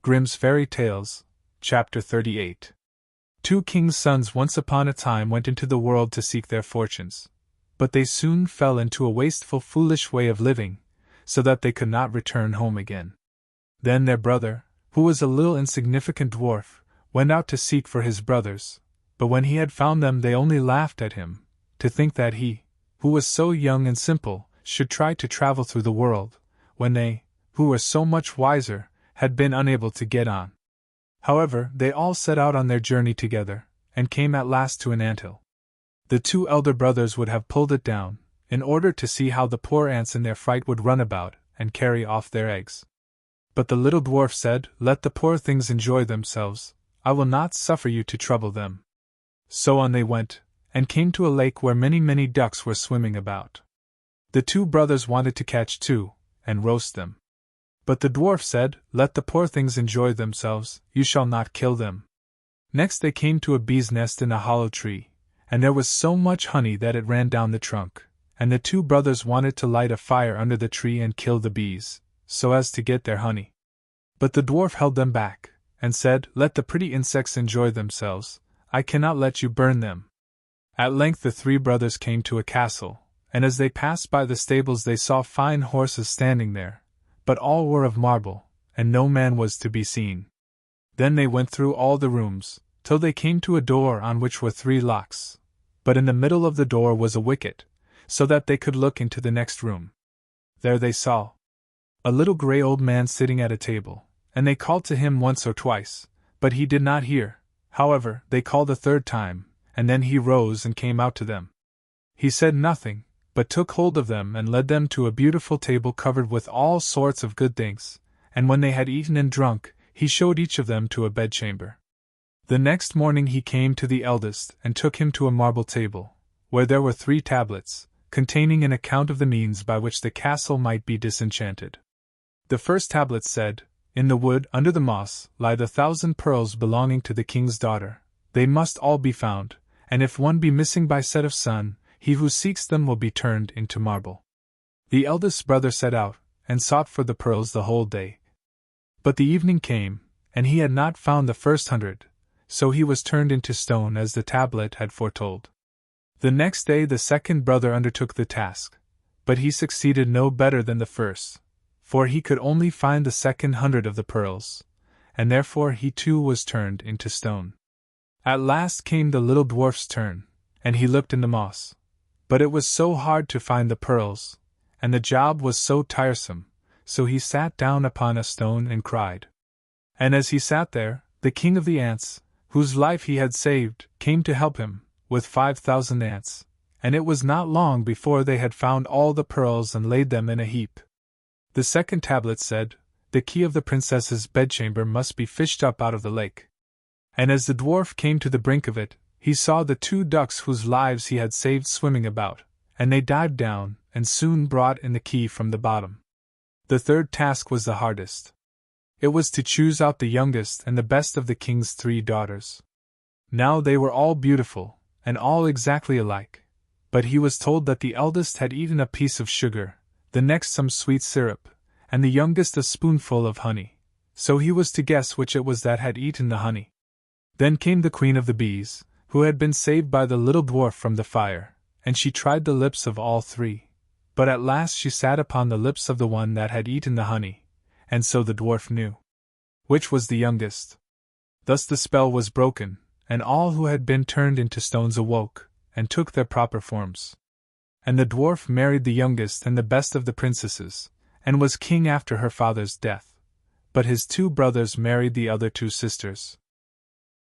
Grimm's Fairy Tales, Chapter 38. Two kings' sons once upon a time went into the world to seek their fortunes, but they soon fell into a wasteful, foolish way of living, so that they could not return home again. Then their brother, who was a little insignificant dwarf, went out to seek for his brothers, but when he had found them they only laughed at him, to think that he, who was so young and simple, should try to travel through the world, when they, who were so much wiser, had been unable to get on. However, they all set out on their journey together, and came at last to an anthill. The two elder brothers would have pulled it down, in order to see how the poor ants in their fright would run about, and carry off their eggs. But the little dwarf said, "Let the poor things enjoy themselves, I will not suffer you to trouble them." So on they went, and came to a lake where many ducks were swimming about. The two brothers wanted to catch two, and roast them. But the dwarf said, "Let the poor things enjoy themselves, you shall not kill them." Next they came to a bee's nest in a hollow tree, and there was so much honey that it ran down the trunk, and the two brothers wanted to light a fire under the tree and kill the bees, so as to get their honey. But the dwarf held them back, and said, "Let the pretty insects enjoy themselves, I cannot let you burn them." At length the three brothers came to a castle, and as they passed by the stables they saw fine horses standing there, but all were of marble, and no man was to be seen. Then they went through all the rooms, till they came to a door on which were 3 locks, but in the middle of the door was a wicket, so that they could look into the next room. There they saw a little grey old man sitting at a table, and they called to him once or twice, but he did not hear. However, they called a third time, and then he rose and came out to them. He said nothing, but took hold of them and led them to a beautiful table covered with all sorts of good things, and when they had eaten and drunk, he showed each of them to a bedchamber. The next morning he came to the eldest and took him to a marble table, where there were 3 tablets, containing an account of the means by which the castle might be disenchanted. The first tablet said, "In the wood, under the moss, lie the 1,000 pearls belonging to the king's daughter. They must all be found, and if one be missing by set of sun, he who seeks them will be turned into marble." The eldest brother set out, and sought for the pearls the whole day. But the evening came, and he had not found the first 100, so he was turned into stone as the tablet had foretold. The next day the second brother undertook the task, but he succeeded no better than the first, for he could only find the second 100 of the pearls, and therefore he too was turned into stone. At last came the little dwarf's turn, and he looked in the moss. But it was so hard to find the pearls, and the job was so tiresome, so he sat down upon a stone and cried. And as he sat there, the king of the ants, whose life he had saved, came to help him, with 5,000 ants, and it was not long before they had found all the pearls and laid them in a heap. The second tablet said, "The key of the princess's bedchamber must be fished up out of the lake." And as the dwarf came to the brink of it, he saw the 2 ducks whose lives he had saved swimming about, and they dived down, and soon brought in the key from the bottom. The third task was the hardest. It was to choose out the youngest and the best of the king's 3 daughters. Now they were all beautiful, and all exactly alike, but he was told that the eldest had eaten a piece of sugar, the next some sweet syrup, and the youngest a spoonful of honey, so he was to guess which it was that had eaten the honey. Then came the queen of the bees, who had been saved by the little dwarf from the fire, and she tried the lips of all 3, but at last she sat upon the lips of the one that had eaten the honey, and so the dwarf knew which was the youngest. Thus the spell was broken, and all who had been turned into stones awoke, and took their proper forms. And the dwarf married the youngest and the best of the princesses, and was king after her father's death, but his 2 brothers married the other 2 sisters.